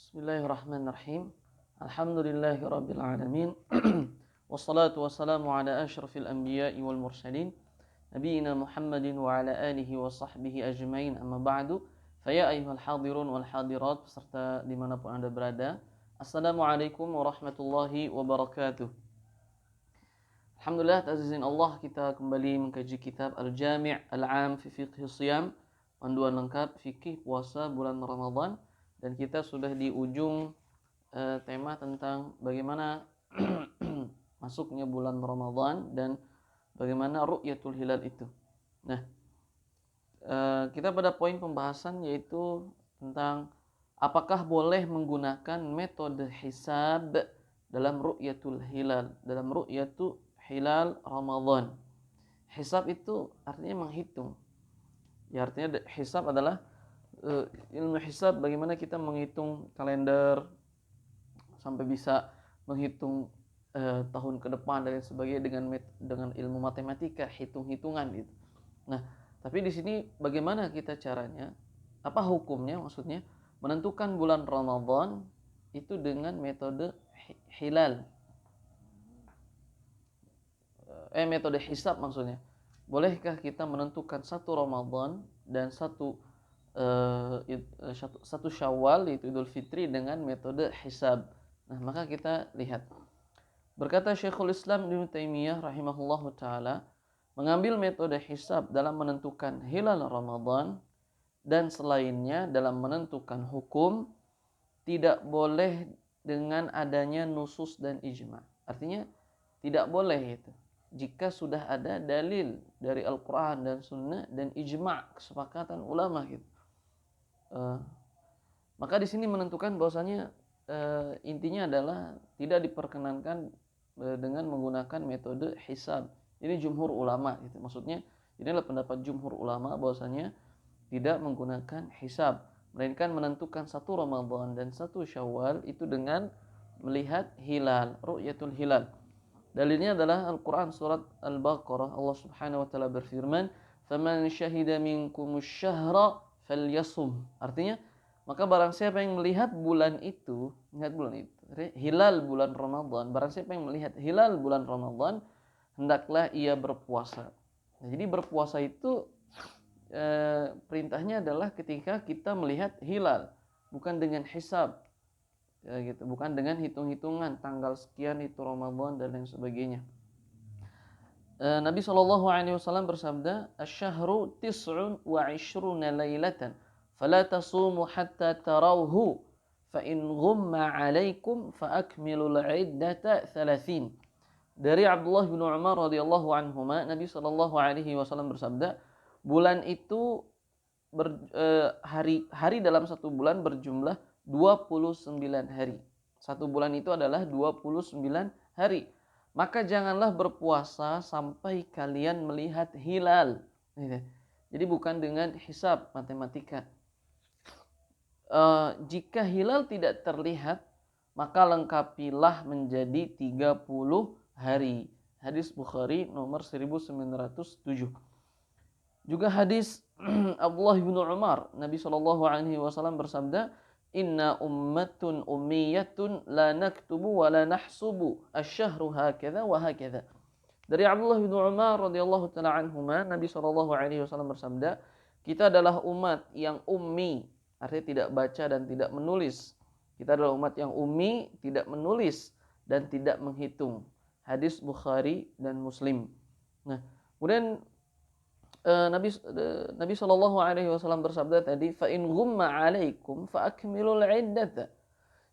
Bismillahirrahmanirrahim. Alhamdulillahirabbil alamin. Wassalatu wassalamu ala asyrafil anbiya'i wal mursalin nabiyina Muhammadin wa ala alihi wa sahbihi ajmain. Amma ba'du. Faya ayyuhal hadirun wal hadirat beserta dimanapun Anda berada. Assalamualaikum warahmatullahi wabarakatuh. Alhamdulillah, atas izin Allah kita kembali mengkaji kitab Al-Jami' Al-'Am fi Fiqh Shiyam, panduan lengkap fikih puasa bulan Ramadan, dan kita sudah di ujung tema tentang bagaimana masuknya bulan Ramadan dan bagaimana ru'yatul hilal itu. Nah, kita pada poin pembahasan yaitu tentang apakah boleh menggunakan metode hisab dalam ru'yatul hilal, dalam ru'yatul hilal Ramadan. Hisab itu artinya menghitung. Ya, artinya hisab adalah ilmu hisab, bagaimana kita menghitung kalender sampai bisa menghitung tahun ke depan dan sebagainya dengan ilmu matematika, hitung-hitungan gitu. Nah, tapi di sini bagaimana kita caranya? Apa hukumnya, maksudnya menentukan bulan Ramadan itu dengan metode hilal. Metode hisab maksudnya. Bolehkah kita menentukan satu Ramadan dan satu Syawal yaitu Idul Fitri dengan metode hisab? Nah, maka kita lihat. Berkata Syekhul Islam Ibnu Taimiyah rahimahullahu taala, mengambil metode hisab dalam menentukan hilal Ramadan dan selainnya dalam menentukan hukum tidak boleh dengan adanya nusus dan ijma. Artinya tidak boleh itu jika sudah ada dalil dari Al-Quran dan Sunnah dan ijma', kesepakatan ulama gitu. Maka di sini menentukan bahwasanya intinya adalah tidak diperkenankan dengan menggunakan metode hisab. Ini jumhur ulama gitu. Maksudnya ini adalah pendapat jumhur ulama bahwasanya tidak menggunakan hisab, melainkan menentukan satu Ramadan dan satu Syawal itu dengan melihat hilal, ru'yatul hilal. Dalilnya adalah Al-Quran surat Al-Baqarah. Allah Subhanahu wa taala berfirman, "Faman syahida minkumus syahra falyasum." Artinya, maka barang siapa yang melihat bulan itu, hilal bulan Ramadan, barang siapa yang melihat hilal bulan Ramadan, hendaklah ia berpuasa. Nah, jadi berpuasa itu perintahnya adalah ketika kita melihat hilal, bukan dengan hisab. Ya, gitu, bukan dengan hitung-hitungan tanggal sekian itu Ramadan dan lain sebagainya. Nabi SAW bersabda, "Asy-syahru tis'un wa 'ishruna lailatan, fala tasumu hatta tarawhu, fa in ghumma 'alaikum fa akmilul 'iddata 30." Dari Abdullah bin Umar radhiyallahu anhuma, Nabi SAW bersabda, bulan itu hari dalam satu bulan berjumlah 29 hari. Satu bulan itu adalah 29 hari. Maka janganlah berpuasa sampai kalian melihat hilal. Jadi bukan dengan hisab matematika. Jika hilal tidak terlihat, maka lengkapilah menjadi 30 hari. Hadis Bukhari nomor 1907. Juga hadis Abdullah bin Umar, Nabi SAW bersabda, "Inna ummatun ummiyatun la naktubu wa la nahsubu asy-syahru hakadha wa hakadha." Dari Abdullah bin Umar radhiyallahu taala anhuma, Nabi SAW bersabda, kita adalah umat yang ummi, artinya tidak baca dan tidak menulis. Kita adalah umat yang ummi, tidak menulis dan tidak menghitung. Hadis Bukhari dan Muslim. Nah, kemudian Nabi SAW bersabda tadi, fa in ghumma 'alaikum fa akmilul 'iddata.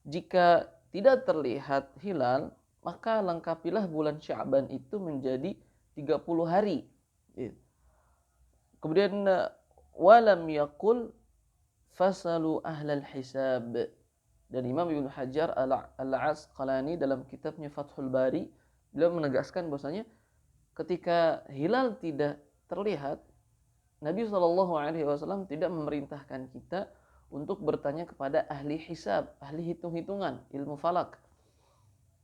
Jika tidak terlihat hilal, maka lengkapilah bulan Sya'ban itu menjadi 30 hari. Kemudian walam yaqul fasalu ahlal hisab. Dan Imam Ibnu Hajar Al-Asqalani dalam kitabnya Fathul Bari, beliau menegaskan bahwasanya ketika hilal tidak terlihat, Nabi SAW tidak memerintahkan kita untuk bertanya kepada ahli hisab, ahli hitung-hitungan, ilmu falak.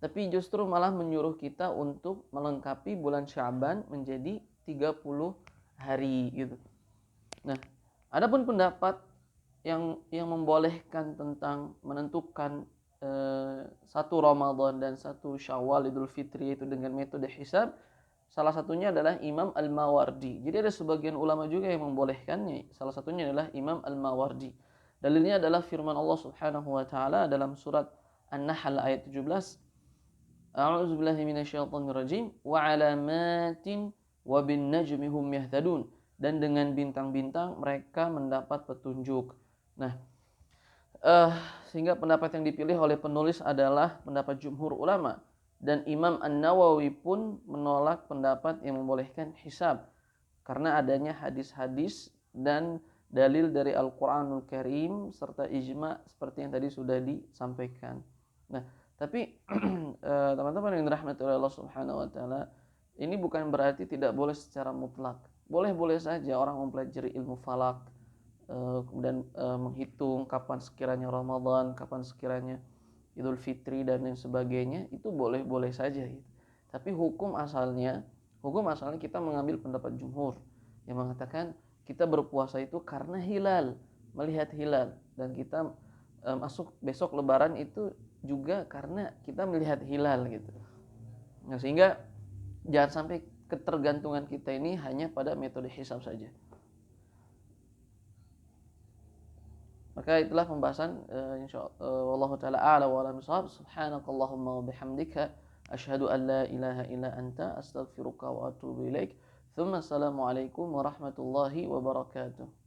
Tapi justru malah menyuruh kita untuk melengkapi bulan Sya'ban menjadi 30 hari gitu. Nah, adapun pendapat yang membolehkan tentang menentukan satu Ramadan dan satu Syawal Idul Fitri itu dengan metode hisab, salah satunya adalah Imam Al-Mawardi. Jadi ada sebagian ulama juga yang membolehkannya. Salah satunya adalah Imam Al-Mawardi. Dalilnya adalah firman Allah Subhanahu wa taala dalam surat An-Nahl ayat 17. A'udzu billahi minasyaitonir rajim wa 'alamatin wa bin najmi hum yahtadun, dan dengan bintang-bintang mereka mendapat petunjuk. Nah, sehingga pendapat yang dipilih oleh penulis adalah pendapat jumhur ulama, dan Imam An-Nawawi pun menolak pendapat yang membolehkan hisab karena adanya hadis-hadis dan dalil dari Al-Qur'anul Karim serta ijma seperti yang tadi sudah disampaikan. Nah, tapi teman-teman yang dirahmati oleh Allah Subhanahu wa taala, ini bukan berarti tidak boleh secara mutlak. Boleh-boleh saja orang mempelajari ilmu falak, kemudian menghitung kapan sekiranya Ramadan, kapan sekiranya Idul Fitri dan lain sebagainya, itu boleh-boleh saja gitu. Tapi hukum asalnya kita mengambil pendapat jumhur yang mengatakan kita berpuasa itu karena hilal, melihat hilal, dan kita masuk besok Lebaran itu juga karena kita melihat hilal gitu. Nah, sehingga jangan sampai ketergantungan kita ini hanya pada metode hisab saja. Maka itulah pembahasan insyaallah wallahu taala a'la wa alam bissawab. Subhanakallahumma wa bihamdika asyhadu an la ilaha illa anta astaghfiruka wa atubu ilaik. Tsumma assalamu alaikum warahmatullahi wabarakatuh.